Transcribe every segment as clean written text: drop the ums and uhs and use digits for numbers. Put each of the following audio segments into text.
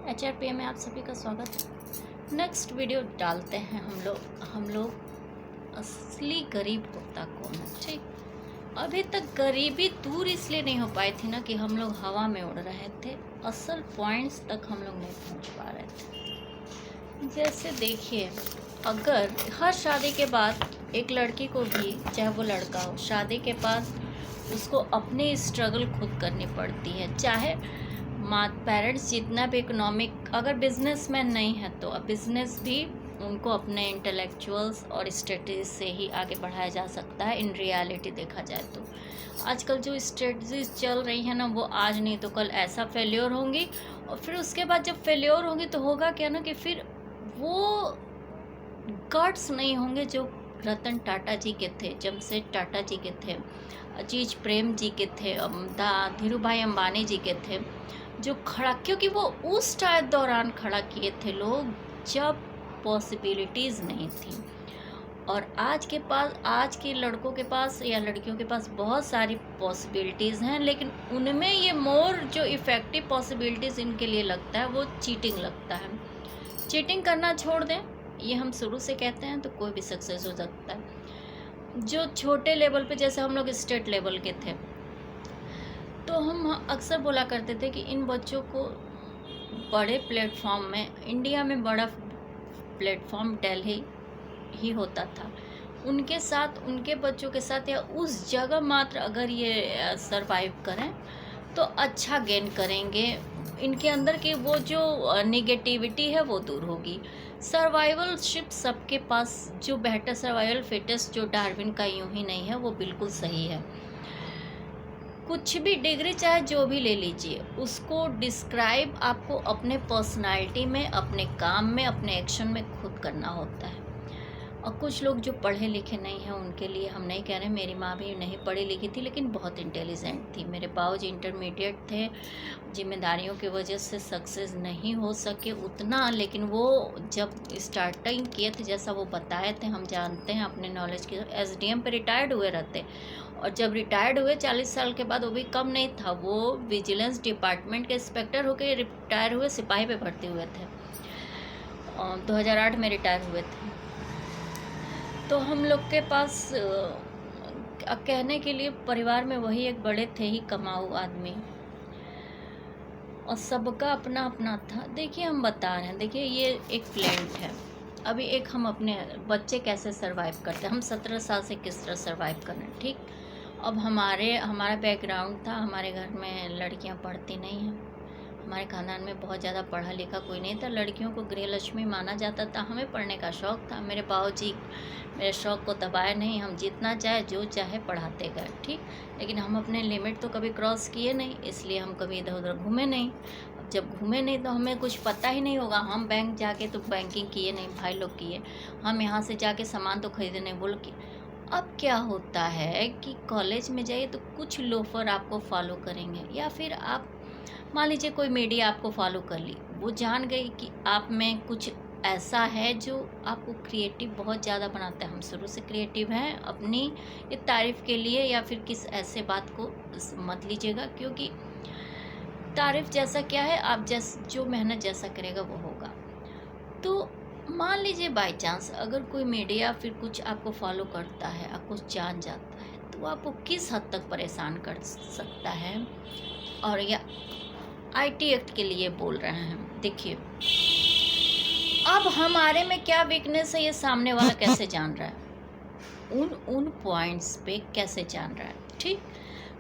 HRPM में आप सभी का स्वागत है। नेक्स्ट वीडियो डालते हैं हम लोग असली गरीब होता कौन है। ठीक, अभी तक गरीबी दूर इसलिए नहीं हो पाई थी ना कि हम लोग हवा में उड़ रहे थे, असल पॉइंट्स तक हम लोग नहीं पहुंच पा रहे थे। जैसे देखिए, अगर हर शादी के बाद एक लड़की को भी, चाहे वो लड़का हो, शादी के बाद उसको अपनी स्ट्रगल खुद करनी पड़ती है। चाहे पेरेंट्स जितना भी इकोनॉमिक, अगर बिजनेसमैन नहीं है तो अब बिजनेस भी उनको अपने इंटेलेक्चुअल्स और स्ट्रेटजी से ही आगे बढ़ाया जा सकता है। इन रियलिटी देखा जाए तो आजकल जो स्ट्रेटजीज चल रही है ना, वो आज नहीं तो कल ऐसा फेल्योर होंगी, और फिर उसके बाद जब फेल्योर होंगी तो होगा क्या ना कि फिर वो गट्स नहीं होंगे जो रतन टाटा जी के थे, जमशेद टाटा जी के थे, अजीज प्रेम जी के थे, धीरू भाई अंबानी जी के थे, जो खड़ा, क्योंकि वो उस दौरान खड़ा किए थे लोग जब पॉसिबिलिटीज़ नहीं थी। और आज के लड़कों के पास या लड़कियों के पास बहुत सारी पॉसिबिलिटीज़ हैं, लेकिन उनमें ये मोर जो इफ़ेक्टिव पॉसिबिलिटीज़ इनके लिए लगता है वो चीटिंग लगता है। चीटिंग करना छोड़ दें, ये हम शुरू से कहते हैं, तो कोई भी सक्सेस हो सकता है। जो छोटे लेवल पे, जैसे हम लोग स्टेट लेवल के थे, तो हम अक्सर बोला करते थे कि इन बच्चों को बड़े प्लेटफॉर्म में, इंडिया में बड़ा प्लेटफॉर्म दिल्ली ही होता था, उनके साथ, उनके बच्चों के साथ या उस जगह मात्र अगर ये सरवाइव करें तो अच्छा गेन करेंगे। इनके अंदर की वो जो निगेटिविटी है वो दूर होगी। सर्वाइवलशिप सबके पास, जो बेटर सर्वाइवल फिटेस्ट, जो डार्विन का यूं ही नहीं है, वो बिल्कुल सही है। कुछ भी डिग्री चाहे जो भी ले लीजिए, उसको डिस्क्राइब आपको अपने पर्सनालिटी में, अपने काम में, अपने एक्शन में खुद करना होता है। और कुछ लोग जो पढ़े लिखे नहीं हैं उनके लिए हम नहीं कह रहे, मेरी माँ भी नहीं पढ़ी लिखी थी लेकिन बहुत इंटेलिजेंट थी, मेरे बाबूजी इंटरमीडिएट थे, जिम्मेदारियों की वजह से सक्सेस नहीं हो सके उतना, लेकिन वो जब स्टार्टिंग किए थे, जैसा वो बताए थे, हम जानते हैं अपने नॉलेज के, SDM पे रिटायर्ड हुए रहते, और जब रिटायर्ड हुए 40 साल के बाद, वो भी कम नहीं था, वो विजिलेंस डिपार्टमेंट के इंस्पेक्टर होकर रिटायर हुए, सिपाही पे भर्ती हुए थे, और 2008 में रिटायर हुए थे। तो हम लोग के पास कहने के लिए परिवार में वही एक बड़े थे ही कमाऊ आदमी, और सबका अपना अपना था। देखिए हम बता रहे हैं, देखिए ये एक प्लेंट है, अभी एक हम अपने बच्चे कैसे सरवाइव करते हैं, हम 17 साल से किस तरह सरवाइव कर रहे हैं। ठीक, अब हमारा बैकग्राउंड था, हमारे घर में लड़कियां पढ़ती नहीं हैं, हमारे खानदान में बहुत ज़्यादा पढ़ा लिखा कोई नहीं था, लड़कियों को गृहलक्ष्मी माना जाता था, हमें पढ़ने का शौक़ था, मेरे बाबूजी मेरे शौक़ को दबाए नहीं, हम जितना चाहे जो चाहे पढ़ाते गए। ठीक, लेकिन हम अपने लिमिट तो कभी क्रॉस किए नहीं, इसलिए हम कभी इधर उधर घूमे नहीं। अब जब घूमे नहीं तो हमें कुछ पता ही नहीं होगा। हम बैंक जाके तो बैंकिंग किए नहीं, भाई लोग किए, हम यहाँ से जाके सामान तो खरीदे नहीं, बोल के। अब क्या होता है कि कॉलेज में जाइए तो कुछ लोफर आपको फॉलो करेंगे, या फिर आप मान लीजिए कोई मीडिया आपको फॉलो कर ली, वो जान गई कि आप में कुछ ऐसा है जो आपको क्रिएटिव बहुत ज़्यादा बनाता है। हम शुरू से क्रिएटिव हैं, अपनी ये तारीफ़ के लिए या फिर किस ऐसे बात को मत लीजिएगा, क्योंकि तारीफ़ जैसा क्या है, आप जो मेहनत जैसा करेगा वो होगा। तो मान लीजिए बाय चांस अगर कोई मीडिया फिर कुछ आपको फॉलो करता है, आपको जान जाता है, तो आपको किस हद तक परेशान कर सकता है। और या IT एक्ट के लिए बोल रहे हैं हम, देखिए अब हमारे में क्या वीकनेस है, ये सामने वाला कैसे जान रहा है, उन पॉइंट्स पे कैसे जान रहा है। ठीक,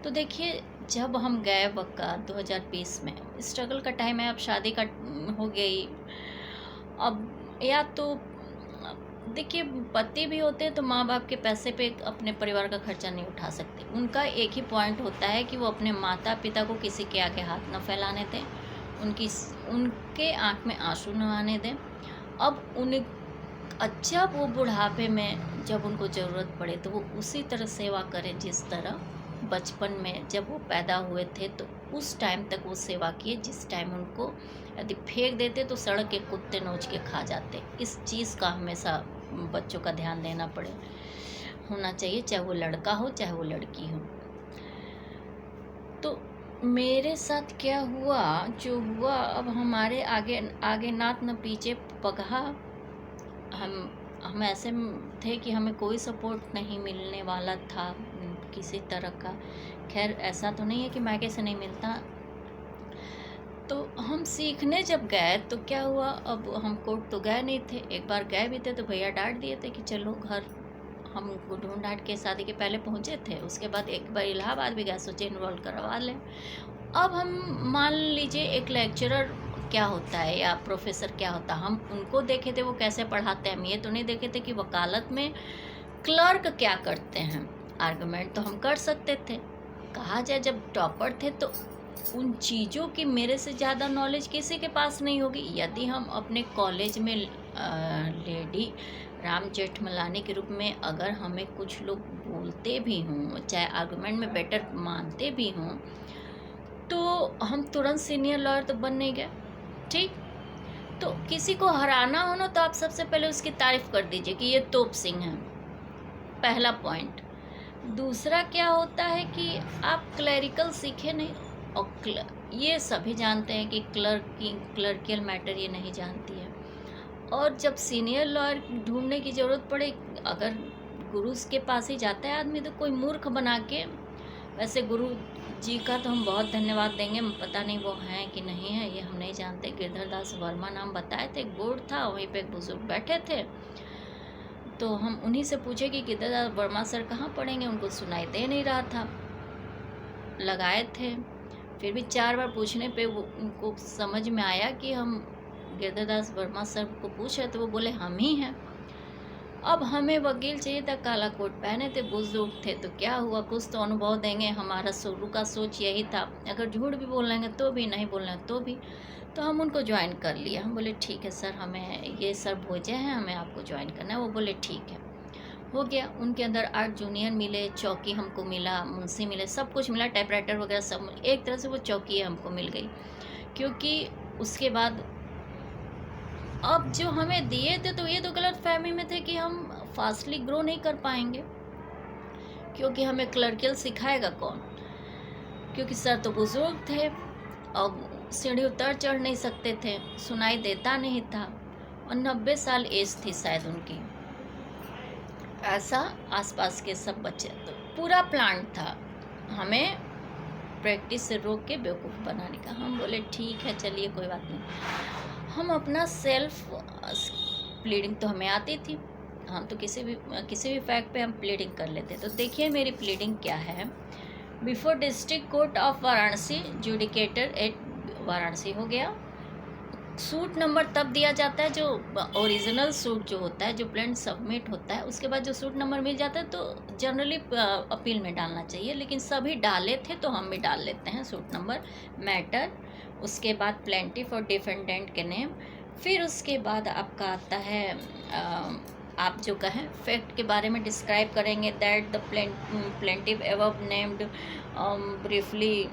तो देखिए जब हम गए वक्का 2020 में, स्ट्रगल का टाइम है, अब शादी का हो गई, अब या तो देखिए पति भी होते हैं तो माँ बाप के पैसे पे अपने परिवार का खर्चा नहीं उठा सकते। उनका एक ही पॉइंट होता है कि वो अपने माता पिता को किसी के आगे हाथ न फैलाने दें, उनके आँख में आंसू न आने दें। अब जब वो बुढ़ापे में जब उनको ज़रूरत पड़े तो वो उसी तरह सेवा करें जिस तरह बचपन में जब वो पैदा हुए थे तो उस टाइम तक वो सेवा किए, जिस टाइम उनको यदि फेंक देते तो सड़क के कुत्ते नोच के खा जाते। इस चीज़ का हमेशा बच्चों का ध्यान देना होना चाहिए, चाहे वो लड़का हो चाहे वो लड़की हो। तो मेरे साथ क्या हुआ, जो हुआ अब हमारे आगे आगे नात न पीछे पगहा। हम ऐसे थे कि हमें कोई सपोर्ट नहीं मिलने वाला था किसी तरह का। खैर ऐसा तो नहीं है कि मायके से नहीं मिलता। तो हम सीखने जब गए तो क्या हुआ, अब हम कोर्ट तो गए नहीं थे, एक बार गए भी थे तो भैया डांट दिए थे कि चलो घर। हम ढूंढ डांट के शादी के पहले पहुंचे थे, उसके बाद एक बार इलाहाबाद भी गए, सोचे इन्वॉल्व करवा लें। अब हम मान लीजिए एक लेक्चरर क्या होता है या प्रोफेसर क्या होता है, हम उनको देखे थे वो कैसे पढ़ाते हैं, हम ये तो नहीं देखे थे कि वकालत में क्लर्क क्या करते हैं। आर्गुमेंट तो हम कर सकते थे, कहा जाए जब टॉपर थे तो उन चीज़ों की मेरे से ज़्यादा नॉलेज किसी के पास नहीं होगी। यदि हम अपने कॉलेज में लेडी राम जेठमलानी के रूप में अगर हमें कुछ लोग बोलते भी हों, चाहे आर्गुमेंट में बेटर मानते भी हों, तो हम तुरंत सीनियर लॉयर तो बन नहीं गए। ठीक, तो किसी को हराना हो ना तो आप सबसे पहले उसकी तारीफ कर दीजिए कि ये तोप सिंह है, पहला पॉइंट। दूसरा क्या होता है कि आप क्लरिकल सीखे नहीं, और ये सभी जानते हैं कि क्लर्कियल मैटर ये नहीं जानती है। और जब सीनियर लॉयर ढूंढने की ज़रूरत पड़े, अगर गुरु के पास ही जाता है आदमी तो कोई मूर्ख बना के, वैसे गुरु जी का तो हम बहुत धन्यवाद देंगे, पता नहीं वो हैं कि नहीं है ये हम नहीं जानते। गिरधरदास वर्मा नाम बताए थे, बोर्ड था वहीं पे एक बुजुर्ग बैठे थे, तो हम उन्हीं से पूछे कि गिरधरदास वर्मा सर कहाँ पढ़ेंगे, उनको सुनाई दे नहीं रहा था। लगाए थे, फिर भी 4 बार पूछने पे वो उनको समझ में आया कि हम गिरधरदास वर्मा सर को पूछ रहे, तो वो बोले हम ही हैं। अब हमें वकील चाहिए था, काला कोट पहने थे, बुजुर्ग थे, तो क्या हुआ, कुछ तो अनुभव देंगे। हमारा शुरू का सोच यही था, अगर झूठ भी बोलेंगे तो भी, नहीं बोलेंगे तो भी। तो हम उनको ज्वाइन कर लिया। हम बोले ठीक है सर, हमें ये सर भेजे हैं, हमें आपको ज्वाइन करना है। वो बोले ठीक है, हो गया। उनके अंदर 8 जूनियर मिले, चौकी हमको मिला, मुंशी मिले, सब कुछ मिला, टाइपराइटर वगैरह सब। एक तरह से वो चौकी हमको मिल गई, क्योंकि उसके बाद अब जो हमें दिए थे तो ये तो गलत फहमी में थे कि हम फास्टली ग्रो नहीं कर पाएंगे, क्योंकि हमें क्लर्कियल सिखाएगा कौन, क्योंकि सर तो बुजुर्ग थे और सीढ़ी उतर चढ़ नहीं सकते थे, सुनाई देता नहीं था, और 90 साल एज थी शायद उनकी। ऐसा आसपास के सब बच्चे, तो पूरा प्लान था हमें प्रैक्टिस से रोक के बेवकूफ़ बनाने का। हम बोले ठीक है चलिए कोई बात नहीं। हम अपना सेल्फ प्लीडिंग तो हमें आती थी, हम तो किसी भी फैक्ट पे हम प्लीडिंग कर लेते। तो देखिए मेरी प्लीडिंग क्या है। Before district court of Varanasi, judicature at Varanasi हो गया। सूट नंबर तब दिया जाता है जो ओरिजिनल सूट जो होता है, जो प्लेंट सबमिट होता है, उसके बाद जो सूट नंबर मिल जाता है तो जनरली अपील में डालना चाहिए, लेकिन सभी डाले थे तो हम भी डाल लेते हैं सूट नंबर, मैटर, उसके बाद प्लेंटिफ और डिफेंडेंट के नेम, फिर उसके बाद आपका आता है आप जो कहें फैक्ट के बारे में डिस्क्राइब करेंगे, that the plaintiff above named briefly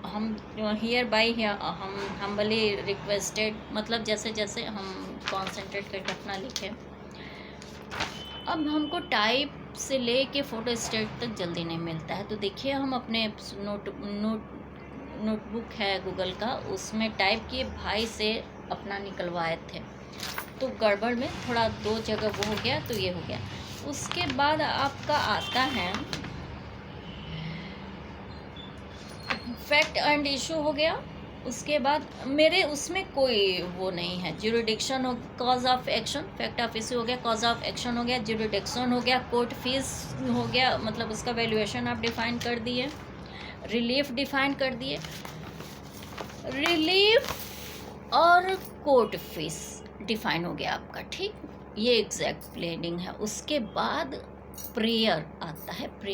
हम हियर बाई हम हम्बली रिक्वेस्टेड, मतलब जैसे जैसे हम कॉन्सेंट्रेट करके अपना लिखें। अब हमको टाइप से ले के फ़ोटो स्टेट तक जल्दी नहीं मिलता है, तो देखिए हम अपने नोटबुक है गूगल का, उसमें टाइप किए, भाई से अपना निकलवाए थे, तो गड़बड़ में थोड़ा 2 जगह वो हो गया, तो ये हो गया। उसके बाद आपका आता है फैक्ट एंड इशू हो गया। उसके बाद मेरे उसमें कोई वो नहीं है, ज्यूरिडिक्शन हो, cause of action, fact of issue हो गया, कॉज ऑफ एक्शन हो गया, ज्यूरिडिक्शन हो गया, कोर्ट फीस हो गया, मतलब उसका वैल्यूएशन आप डिफाइन कर दिए, रिलीफ डिफाइन कर दिए, रिलीफ और कोर्ट फीस डिफाइन हो गया आपका। ठीक, ये एग्जैक्ट प्लेनिंग है। उसके बाद प्रेयर आता है, प्रेयर